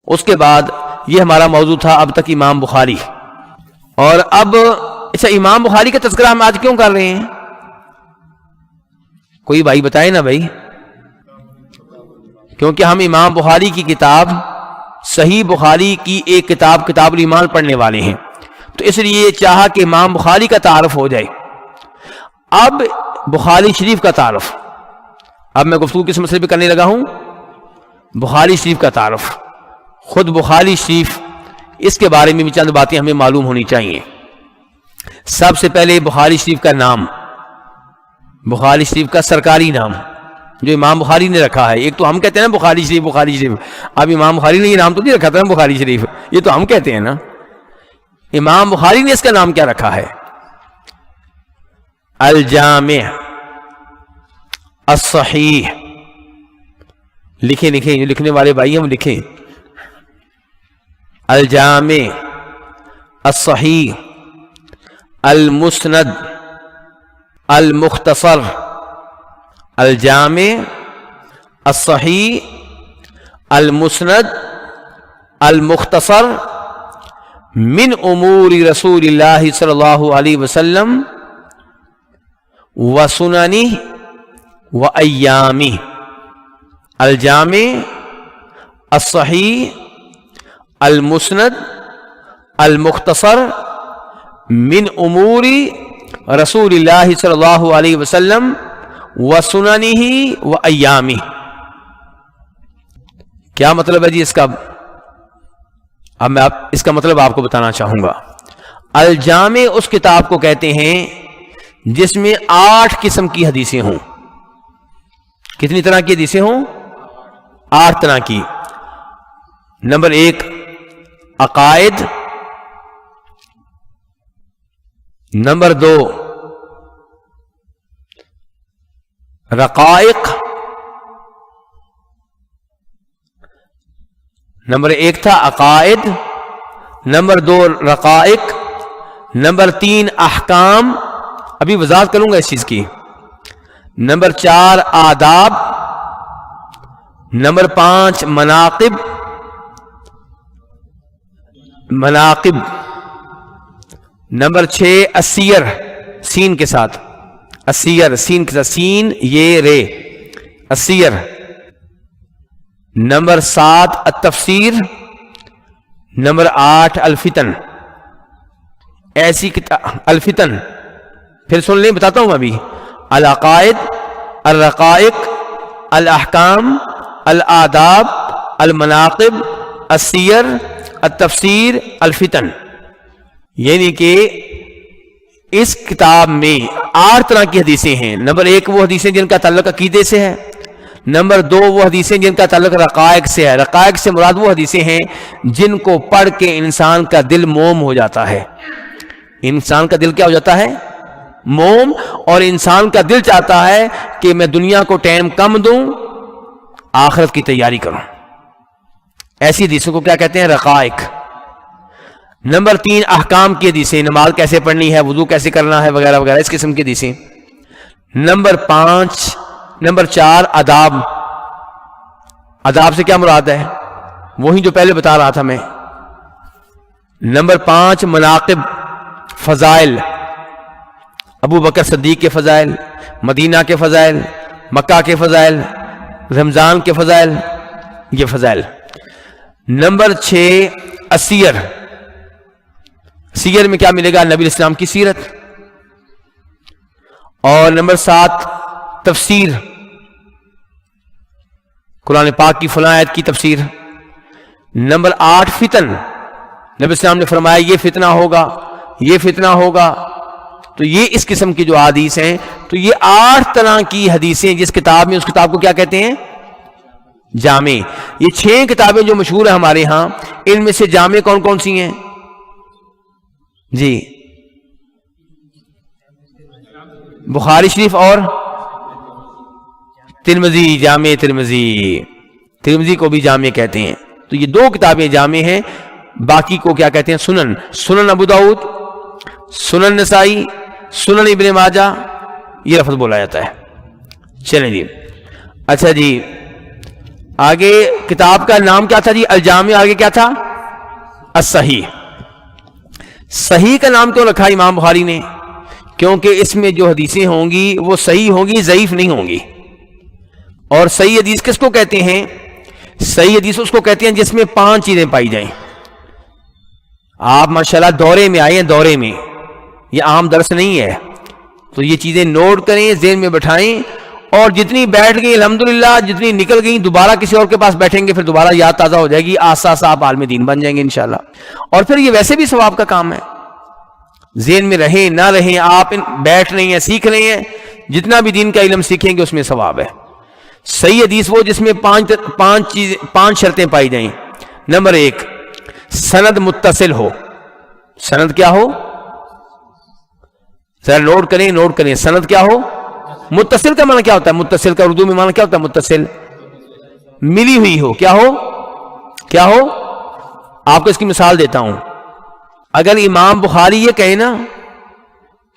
اس کے بعد یہ ہمارا موضوع تھا اب تک امام بخاری. اور اب اچھا امام بخاری کا تذکرہ ہم آج کیوں کر رہے ہیں؟ کوئی بھائی بتائے نا بھائی. کیونکہ ہم امام بخاری کی کتاب صحیح بخاری کی ایک کتاب کتاب الایمان پڑھنے والے ہیں، تو اس لیے چاہا کہ امام بخاری کا تعارف ہو جائے. اب بخاری شریف کا تعارف، اب میں گفتگو کس مسئلے پہ کرنے لگا ہوں؟ بخاری شریف کا تعارف. خود بخاری شریف، اس کے بارے میں بھی چند باتیں ہمیں معلوم ہونی چاہیے. سب سے پہلے بخاری شریف کا نام، بخاری شریف کا سرکاری نام جو امام بخاری نے رکھا ہے. ایک تو ہم کہتے ہیں نا بخاری شریف بخاری شریف، اب امام بخاری نے یہ نام تو نہیں رکھا تھا نا بخاری شریف، یہ تو ہم کہتے ہیں نا. امام بخاری نے اس کا نام کیا رکھا ہے؟ الجامع الصحیح. لکھیں جو لکھنے والے بھائی ہم لکھیں. الجامع الصحیح المسند المختصر. الجامع الصحیح المسند المختصر من امور رسول اللہ صلی اللہ علیہ وسلم وسننہ وایامہ. الجامع الصحیح المسند المختصر من امور رسول اللہ صلی اللہ علیہ وسلم وسننہ وایامہ. کیا مطلب ہے جی اس کا؟ اب میں اس کا مطلب آپ کو بتانا چاہوں گا. الجامع اس کتاب کو کہتے ہیں جس میں 8 قسم کی حدیثیں ہوں. کتنی طرح کی حدیثیں ہوں؟ 8 طرح کی. نمبر 1 عقائد. نمبر 2 رقائق. نمبر 1 تھا عقائد، نمبر 2 رقائق، نمبر 3 احکام، ابھی وضاحت کروں گا اس چیز کی. نمبر 4 آداب، نمبر 5 مناقب. نمبر 6 السیر، سین کے ساتھ، السیر سین کے ساتھ، سین یہ رے، السیر. نمبر 7 التفسیر. نمبر 8 الفتن. ایسی کتاب الفتن، پھر سن لیں بتاتا ہوں میں ابھی. العقائد، الرقائق، الاحکام، الآداب، المناقب، السیر، التفسیر، الفتن. یعنی کہ اس کتاب میں 8 طرح کی حدیثیں ہیں. نمبر 1 وہ حدیثیں جن کا تعلق عقیدے سے ہے. نمبر 2 وہ حدیثیں جن کا تعلق رقائق سے ہے. رقائق سے مراد وہ حدیثیں ہیں جن کو پڑھ کے انسان کا دل موم ہو جاتا ہے. انسان کا دل کیا ہو جاتا ہے؟ موم. اور انسان کا دل چاہتا ہے کہ میں دنیا کو ٹائم کم دوں، آخرت کی تیاری کروں. ایسی حدیثوں کو کیا کہتے ہیں؟ رقائق. نمبر 3 احکام کی حدیثیں، نماز کیسے پڑھنی ہے، وضو کیسے کرنا ہے، وغیرہ وغیرہ اس قسم کی حدیثیں. نمبر 4 آداب. آداب سے کیا مراد ہے؟ وہی جو پہلے بتا رہا تھا میں. نمبر 5 مناقب، فضائل. ابو بکر صدیق کے فضائل، مدینہ کے فضائل، مکہ کے فضائل، رمضان کے فضائل، یہ فضائل. نمبر 6 السیر. سیر میں کیا ملے گا؟ نبی اسلام کی سیرت. اور نمبر 7 تفسیر، قرآن پاک کی فلاں آیت کی تفسیر. نمبر 8 فتن. نبی اسلام نے فرمایا یہ فتنہ ہوگا، یہ فتنہ ہوگا. تو یہ اس قسم کی جو حدیث ہیں، تو یہ 8 طرح کی حدیثیں جس کتاب میں، اس کتاب کو کیا کہتے ہیں؟ جامع. یہ 6 کتابیں جو مشہور ہیں ہمارے ہاں، ان میں سے جامع کون کون سی ہیں جی؟ بخاری شریف اور ترمذی، جامع ترمذی کو بھی جامع کہتے ہیں. تو یہ 2 کتابیں جامع ہیں. باقی کو کیا کہتے ہیں؟ سنن. سنن ابو داؤد، سنن نسائی، سنن ابن ماجہ، یہ لفظ بولا جاتا ہے. چلیں جی. اچھا جی، آگے کتاب کا نام کیا تھا جی؟ الجامع. آگے کیا تھا؟ الصحیح. صحیح کا نام کیوں رکھا امام بخاری نے؟ کیونکہ اس میں جو حدیثیں ہوں گی وہ صحیح ہوں گی، ضعیف نہیں ہوں گی. اور صحیح حدیث کس کو کہتے ہیں؟ صحیح حدیث اس کو کہتے ہیں جس میں 5 چیزیں پائی جائیں. آپ ماشاءاللہ دورے میں آئے ہیں، دورے میں، یہ عام درس نہیں ہے، تو یہ چیزیں نوٹ کریں، ذہن میں بٹھائیں، اور جتنی بیٹھ گئی الحمدللہ، جتنی نکل گئی دوبارہ کسی اور کے پاس بیٹھیں گے پھر دوبارہ یاد تازہ ہو جائے گی، آسا آسا آپ عالم دین بن جائیں گے انشاءاللہ. اور پھر یہ ویسے بھی ثواب کا کام ہے، ذہن میں رہیں نہ رہیں، آپ بیٹھ رہے ہیں، سیکھ رہے ہیں، جتنا بھی دین کا علم سیکھیں گے اس میں ثواب ہے. صحیح حدیث وہ جس میں 5 شرطیں پائی جائیں. نمبر 1، سند متصل ہو. سند کیا ہو؟ ذرا نوٹ کریں. سند کیا ہو؟ متصل کا معنی کیا ہوتا ہے؟ متصل کا اردو میں معنی کیا ہوتا ہے؟ متصل ملی ہوئی ہو. کیا ہو؟ آپ کو اس کی مثال دیتا ہوں. اگر امام بخاری یہ کہے نا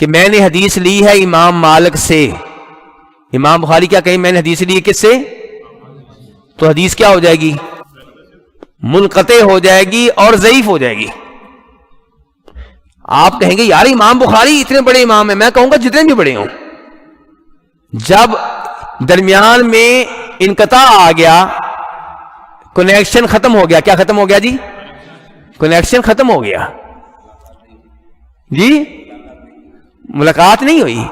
کہ میں نے حدیث لی ہے امام مالک سے، امام بخاری کیا کہیں؟ میں نے حدیث لی ہے کس سے؟ تو حدیث کیا ہو جائے گی؟ منقطع ہو جائے گی اور ضعیف ہو جائے گی. آپ کہیں گے یار امام بخاری اتنے بڑے امام ہیں. میں کہوں گا جتنے بھی بڑے ہوں، جب درمیان میں انقطاع آ گیا، کنیکشن ختم ہو گیا. کیا ختم ہو گیا جی؟ کنیکشن ختم ہو گیا جی، ملاقات نہیں ہوئی.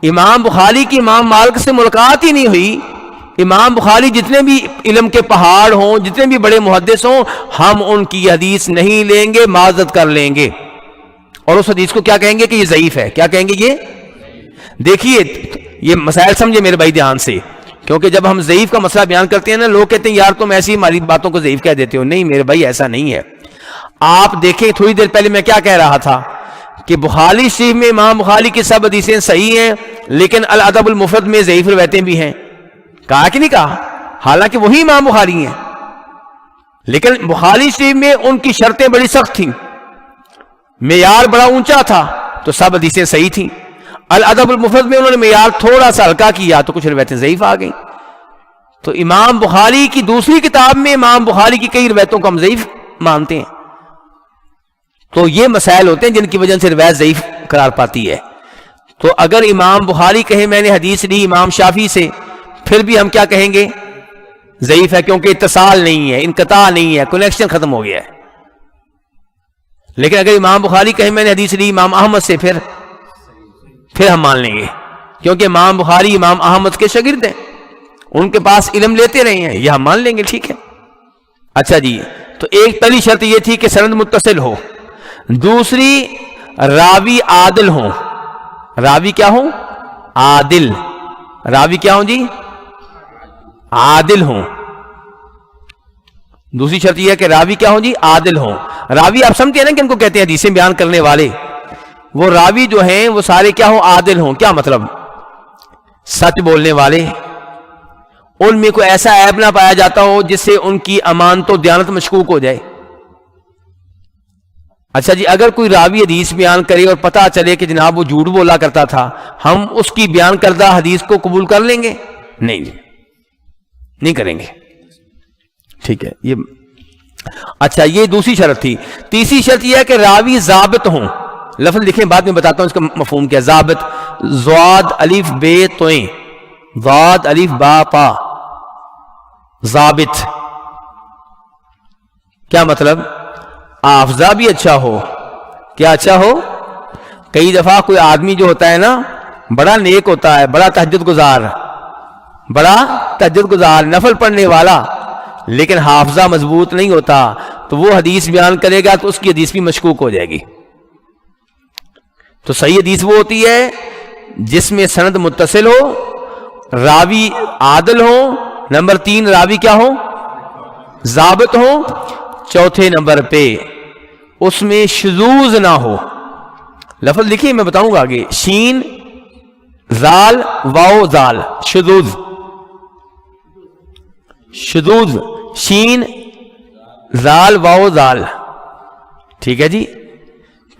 امام بخاری کی امام مالک سے ملاقات ہی نہیں ہوئی. امام بخاری جتنے بھی علم کے پہاڑ ہوں، جتنے بھی بڑے محدث ہوں، ہم ان کی حدیث نہیں لیں گے، معذرت کر لیں گے، اور اس حدیث کو کیا کہیں گے کہ یہ ضعیف ہے. کیا کہیں گے؟ یہ دیکھیے، یہ مسائل سمجھے میرے بھائی دھیان سے، کیونکہ جب ہم ضعیف کا مسئلہ بیان کرتے ہیں نا، لوگ کہتے ہیں یار تم ایسی ہماری باتوں کو ضعیف کہہ دیتے ہو. نہیں میرے بھائی، ایسا نہیں ہے. آپ دیکھیں تھوڑی دیر پہلے میں کیا کہہ رہا تھا کہ بخاری شریف میں امام بخاری کی سب حدیثیں صحیح ہیں، لیکن الادب المفرد میں ضعیف روایتیں بھی ہیں. کہا کہ نہیں کہا؟ حالانکہ وہی امام بخاری ہیں، لیکن بخاری شریف میں ان کی شرطیں بڑی سخت تھیں، معیار بڑا اونچا تھا، تو سب حدیثیں صحیح تھیں. الادب المفرد میں انہوں نے معیار تھوڑا سا ہلکا کیا تو کچھ روایتیں ضعیف آ گئیں. تو امام بخاری کی دوسری کتاب میں امام بخاری کی کئی روایتوں کو ہم ضعیف مانتے ہیں. تو یہ مسائل ہوتے ہیں جن کی وجہ سے روایت ضعیف قرار پاتی ہے. تو اگر امام بخاری کہیں میں نے حدیث لی امام شافعی سے، پھر بھی ہم کیا کہیں گے؟ ضعیف ہے، کیونکہ اتصال نہیں ہے، انقطاع نہیں ہے، کنیکشن ختم ہو گیا ہے. لیکن اگر امام بخاری کہیں میں نے حدیث لی امام احمد سے، پھر ہم مان لیں گے، کیونکہ امام بخاری امام احمد کے شاگرد ہیں، ان کے پاس علم لیتے رہے ہیں، یہ ہم مان لیں گے. ٹھیک ہے. اچھا جی، تو ایک پہلی شرط یہ تھی کہ سند متصل ہو. دوسری، راوی عادل ہوں. راوی کیا ہوں؟ عادل. راوی کیا ہوں جی؟ عادل ہوں. دوسری شرط یہ ہے کہ راوی کیا ہوں جی؟ عادل ہوں. راوی آپ سمجھتے ہیں نا کہ ان کو کہتے ہیں حدیثیں بیان کرنے والے. وہ راوی جو ہیں وہ سارے کیا ہوں؟ عادل ہوں. کیا مطلب؟ سچ بولنے والے، ان میں کوئی ایسا عیب نہ پایا جاتا ہو جس سے ان کی امانت و دیانت مشکوک ہو جائے. اچھا جی، اگر کوئی راوی حدیث بیان کرے اور پتہ چلے کہ جناب وہ جھوٹ بولا کرتا تھا، ہم اس کی بیان کردہ حدیث کو قبول کر لیں گے؟ نہیں کریں گے. ٹھیک ہے. یہ اچھا، یہ دوسری شرط تھی. تیسری شرط یہ ہے کہ راوی ضابط ہوں. لفظ لکھیں، بعد میں بتاتا ہوں اس کا مفہوم کیا. ضابط، ضاد الف بے توئیں، ضاد الف با پا، ضابط. کیا مطلب؟ حافظہ بھی اچھا ہو. کیا اچھا ہو؟ کئی دفعہ کوئی آدمی جو ہوتا ہے نا، بڑا نیک ہوتا ہے، بڑا تہجد گزار، نفل پڑھنے والا، لیکن حافظہ مضبوط نہیں ہوتا، تو وہ حدیث بیان کرے گا تو اس کی حدیث بھی مشکوک ہو جائے گی. تو صحیح حدیث وہ ہوتی ہے جس میں سند متصل ہو، راوی عادل ہو. نمبر 3، راوی کیا ہو؟ ضابط ہو. چوتھے نمبر پہ اس میں شذوذ نہ ہو. لفظ لکھیے، میں بتاؤں گا آگے. شین زال واو زال، شذوذ. شین زال واو زال. ٹھیک ہے جی.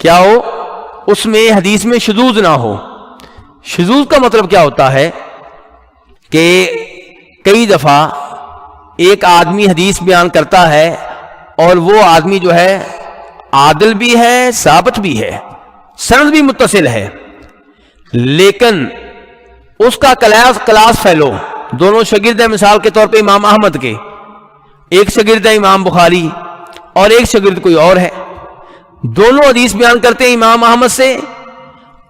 کیا ہو؟ اس میں حدیث میں شذوذ نہ ہو. شذوذ کا مطلب کیا ہوتا ہے کہ کئی دفعہ ایک آدمی حدیث بیان کرتا ہے اور وہ آدمی جو ہے عادل بھی ہے ثابت بھی ہے سند بھی متصل ہے, لیکن اس کا کلاس فیلو دونوں شاگرد ہیں, مثال کے طور پہ امام احمد کے, ایک شاگرد ہے امام بخاری اور ایک شاگرد کوئی اور ہے, دونوں حدیث بیان کرتے ہیں امام احمد سے.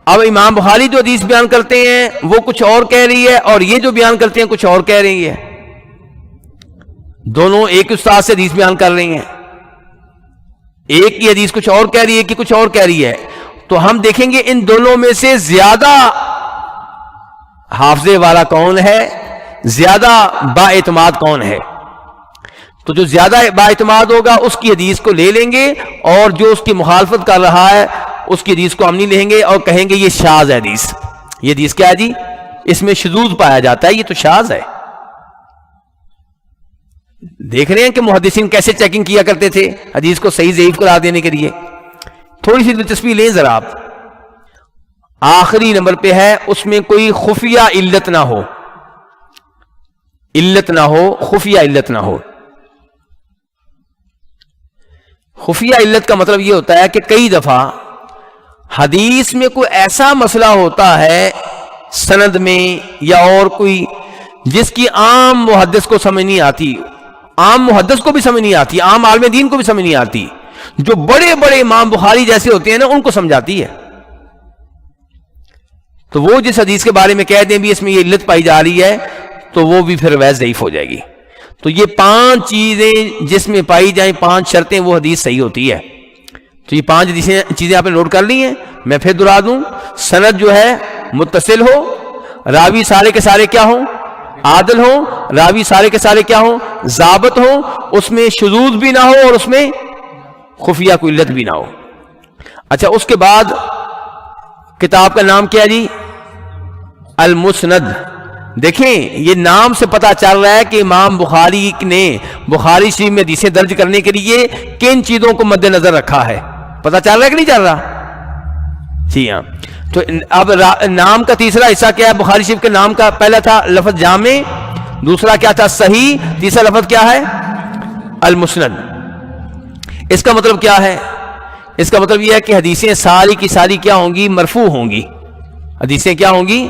اب امام بخاری جو حدیث بیان کرتے ہیں وہ کچھ اور کہہ رہی ہے اور یہ جو بیان کرتے ہیں کچھ اور کہہ رہی ہے, دونوں ایک استاد سے حدیث بیان کر رہی ہیں, ایک کی حدیث کچھ اور کہہ رہی ہے کہ کچھ اور کہہ رہی ہے. تو ہم دیکھیں گے ان دونوں میں سے زیادہ حافظے والا کون ہے, زیادہ با اعتماد کون ہے. تو جو زیادہ با اعتماد ہوگا اس کی حدیث کو لے لیں گے, اور جو اس کی مخالفت کر رہا ہے اس کی حدیث کو ہم نہیں لیں گے اور کہیں گے یہ شاذ ہے حدیث. یہ حدیث کیا ہے جی, اس میں شذوذ پایا جاتا ہے, یہ تو شاذ ہے. دیکھ رہے ہیں کہ محدثین کیسے چیکنگ کیا کرتے تھے حدیث کو صحیح ضعیف قرار دینے کے لیے. تھوڑی سی دلچسپی لیں ذرا آپ. آخری نمبر پہ ہے اس میں کوئی خفیہ علت نہ ہو, علت نہ ہو, خفیہ علت نہ ہو. خفیہ علت کا مطلب یہ ہوتا ہے کہ کئی دفعہ حدیث میں کوئی ایسا مسئلہ ہوتا ہے سند میں یا اور کوئی جس کی عام محدث کو سمجھ نہیں آتی, عام محدث کو بھی سمجھ نہیں آتی, عام عالم دین کو بھی سمجھ نہیں آتی, جو بڑے بڑے امام بخاری جیسے ہوتے ہیں نا ان کو سمجھاتی ہے. تو وہ جس حدیث کے بارے میں کہہ دیں بھی اس میں یہ علت پائی جا رہی ہے تو وہ بھی پھر ویز ضعیف ہو جائے گی. تو یہ 5 چیزیں جس میں پائی جائیں, 5 شرطیں, وہ حدیث صحیح ہوتی ہے. تو یہ 5 چیزیں آپ نے نوٹ کر لی ہیں, میں پھر دہرا دوں. سند جو ہے متصل ہو, راوی سارے کے سارے کیا ہوں, عادل ہوں, راوی سارے کے سارے کیا ہوں, ضابط ہوں, اس میں شذوذ بھی نہ ہو اور اس میں خفیہ کوئی علت بھی نہ ہو. اچھا, اس کے بعد کتاب کا نام کیا جی, المسند. دیکھیں یہ نام سے پتہ چل رہا ہے کہ امام بخاری نے بخاری شریف میں حدیثیں درج کرنے کے لیے کن چیزوں کو مد نظر رکھا ہے. پتہ چل رہا ہے کہ نہیں چل رہا؟ جی ہاں. تو اب نام کا تیسرا حصہ کیا ہے بخاری شریف کے نام کا؟ پہلا تھا لفظ جامع, دوسرا کیا تھا صحیح, تیسرا لفظ کیا ہے المسند. اس کا مطلب کیا ہے؟ اس کا مطلب یہ ہے کہ حدیثیں ساری کی ساری کیا ہوں گی, مرفوع ہوں گی. حدیثیں کیا ہوں گی,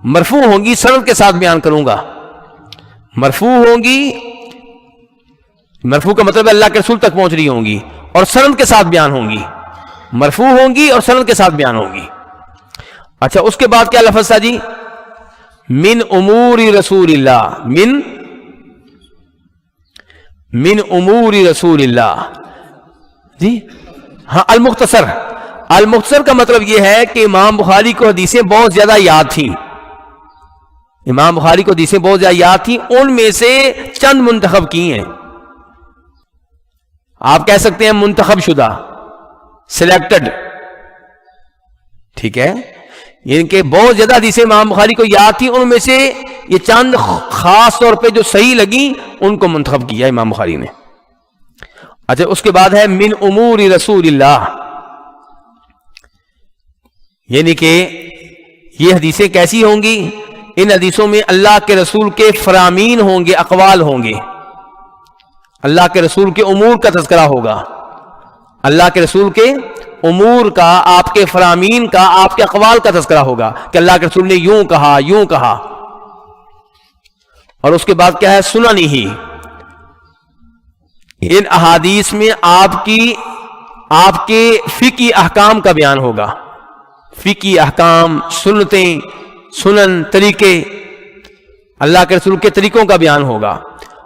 مرفوع ہوں گی. سند کے ساتھ بیان کروں گا. مرفوع ہوں گی, مرفوع کا مطلب اللہ کے رسول تک پہنچ رہی ہوں گی, اور سند کے ساتھ بیان ہوں گی. مرفوع ہوں گی اور سند کے ساتھ بیان ہوں گی. اچھا, اس کے بعد کیا لفظ تھا جی, من امور رسول اللہ, من امور رسول اللہ. جی ہاں, المختصر. المختصر کا مطلب یہ ہے کہ امام بخاری کو حدیثیں بہت زیادہ یاد تھیں, امام بخاری کو حدیثیں بہت زیادہ یاد تھیں, ان میں سے چند منتخب کی ہیں. آپ کہہ سکتے ہیں منتخب شدہ, سلیکٹڈ, ٹھیک ہے. یعنی کہ بہت زیادہ حدیثیں امام بخاری کو یاد تھیں, ان میں سے یہ چند خاص طور پہ جو صحیح لگیں ان کو منتخب کیا امام بخاری نے. اچھا, اس کے بعد ہے من امور رسول اللہ, یعنی کہ یہ حدیثیں کیسی ہوں گی, ان حدیثوں میں اللہ کے رسول کے فرامین ہوں گے, اقوال ہوں گے, اللہ کے رسول کے امور کا تذکرہ ہوگا, اللہ کے رسول کے امور کا, آپ کے فرامین کا, آپ کے اقوال کا تذکرہ ہوگا کہ اللہ کے رسول نے یوں کہا, یوں کہا. اور اس کے بعد کیا ہے, سنن ہی. ان احادیث میں آپ کے فقہی احکام کا بیان ہوگا, فقہی احکام, سنتیں, سنن, طریقے, اللہ کے رسول کے طریقوں کا بیان ہوگا.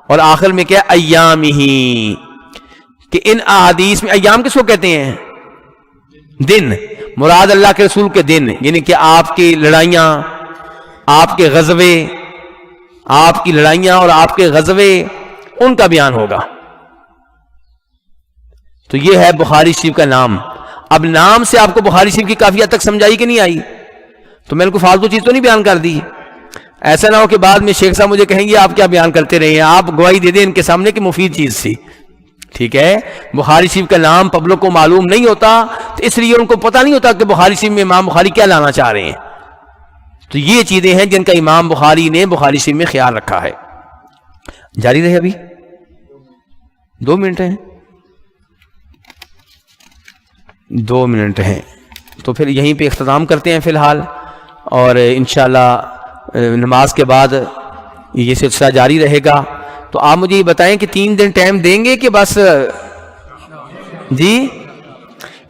اور آخر میں کیا, ایام ہی, کہ ان احادیث میں ایام کس کو کہتے ہیں, دن. مراد اللہ کے رسول کے دن, یعنی کہ آپ کی لڑائیاں, آپ کے غزوے, آپ کی لڑائیاں اور آپ کے غزوے, ان کا بیان ہوگا. تو یہ ہے بخاری شریف کا نام. اب نام سے آپ کو بخاری شریف کی کافی حد تک سمجھائی کہ نہیں آئی؟ تو میں نے کوئی فالتو چیز تو نہیں بیان کر دی. ایسا نہ ہو کہ بعد میں شیخ صاحب مجھے کہیں گے آپ کیا بیان کرتے رہے ہیں, آپ گواہی دے دیں ان کے سامنے کہ مفید چیز تھی. ٹھیک ہے, بخاری شریف کا نام پبلک کو معلوم نہیں ہوتا, تو اس لیے ان کو پتہ نہیں ہوتا کہ بخاری شریف میں امام بخاری کیا لانا چاہ رہے ہیں. تو یہ چیزیں ہیں جن کا امام بخاری نے بخاری شریف میں خیال رکھا ہے. جاری رہے, ابھی 2 منٹ ہیں, 2 منٹ ہیں, تو پھر یہیں پہ اختتام کرتے ہیں فی الحال, اور انشاءاللہ نماز کے بعد یہ سلسلہ جاری رہے گا. تو آپ مجھے یہ بتائیں کہ 3 دن ٹائم دیں گے کہ بس؟ جی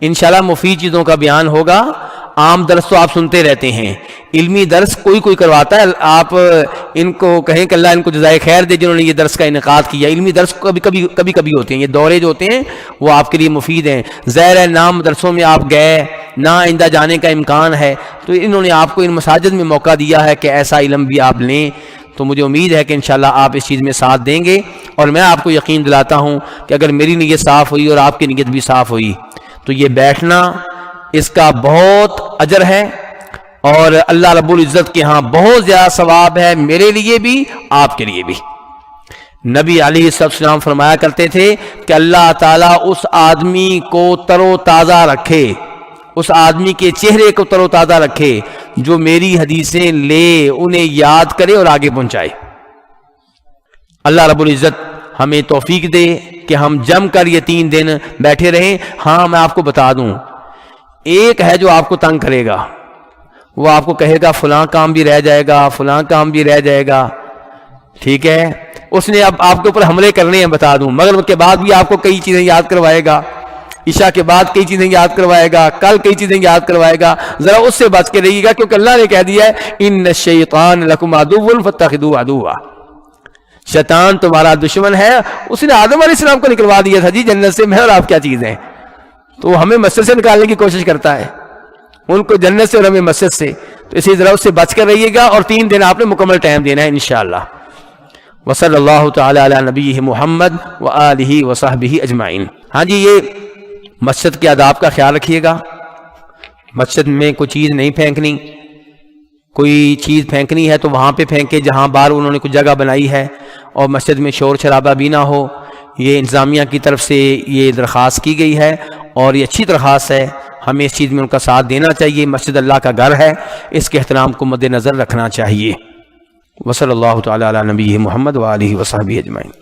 انشاءاللہ مفید چیزوں کا بیان ہوگا. عام درس تو آپ سنتے رہتے ہیں, علمی درس کوئی کرواتا ہے, آپ ان کو کہیں کہ اللہ ان کو جزائے خیر دے جنہوں نے یہ درس کا انعقاد کیا. علمی درس کبھی ہوتے ہیں, یہ دورے جو ہوتے ہیں وہ آپ کے لیے مفید ہیں. ظاہر ہے نام درسوں میں آپ گئے نہ آئندہ جانے کا امکان ہے, تو انہوں نے آپ کو ان مساجد میں موقع دیا ہے کہ ایسا علم بھی آپ لیں. تو مجھے امید ہے کہ انشاءاللہ آپ اس چیز میں ساتھ دیں گے, اور میں آپ کو یقین دلاتا ہوں کہ اگر میری نیت صاف ہوئی اور آپ کی نیت بھی صاف ہوئی تو یہ بیٹھنا اس کا بہت اجر ہے, اور اللہ رب العزت کے ہاں بہت زیادہ ثواب ہے, میرے لیے بھی آپ کے لیے بھی. نبی علیہ السلام فرمایا کرتے تھے کہ اللہ تعالیٰ اس آدمی کو تر و تازہ رکھے, اس آدمی کے چہرے کو تر و تازہ رکھے جو میری حدیثیں لے, انہیں یاد کرے اور آگے پہنچائے. اللہ رب العزت ہمیں توفیق دے کہ ہم جم کر یہ 3 دن بیٹھے رہیں. ہاں میں آپ کو بتا دوں, ایک ہے جو آپ کو تنگ کرے گا, وہ آپ کو کہے گا فلاں کام بھی رہ جائے گا, فلاں کام بھی رہ جائے گا, ٹھیک ہے, اس نے اب آپ کے اوپر حملے کرنے ہیں بتا دوں. مغرب کے بعد بھی آپ کو کئی چیزیں یاد کروائے گا, عشاء کے بعد کئی چیزیں یاد کروائے گا, کل کئی چیزیں یاد کروائے گا. ذرا اس سے بچ کے رہیے گا, کیونکہ اللہ نے کہہ دیا ہے ان الشیطان لکم عدو فاتخذوه عدوا, شیطان تمہارا دشمن ہے. اس نے آدم علیہ السلام کو نکلوا دیا تھا جی جنت سے, میں اور آپ کیا چیز ہیں, تو ہمیں مسجد سے نکالنے کی کوشش کرتا ہے, ان کو جنت سے اور ہمیں مسجد سے. تو اسی ذرا اس سے بچ کر رہیے گا, اور 3 دن آپ نے مکمل ٹائم دینا ہے انشاءاللہ. وصلی اللہ تعالی علی نبیہ محمد وآلہ وصحبہ اجمعین. ہاں جی, یہ مسجد کے آداب کا خیال رکھیے گا. مسجد میں کوئی چیز نہیں پھینکنی, کوئی چیز پھینکنی ہے تو وہاں پہ پھینکے جہاں باہر انہوں نے کوئی جگہ بنائی ہے, اور مسجد میں شور شرابہ بھی نہ ہو. یہ انتظامیہ کی طرف سے یہ درخواست کی گئی ہے, اور یہ اچھی درخواست ہے, ہمیں اس چیز میں ان کا ساتھ دینا چاہیے. مسجد اللہ کا گھر ہے, اس کے احترام کو مد نظر رکھنا چاہیے. وصلی اللہ تعالی علی نبیہ محمد وآلہ وصحبہ اجمعین.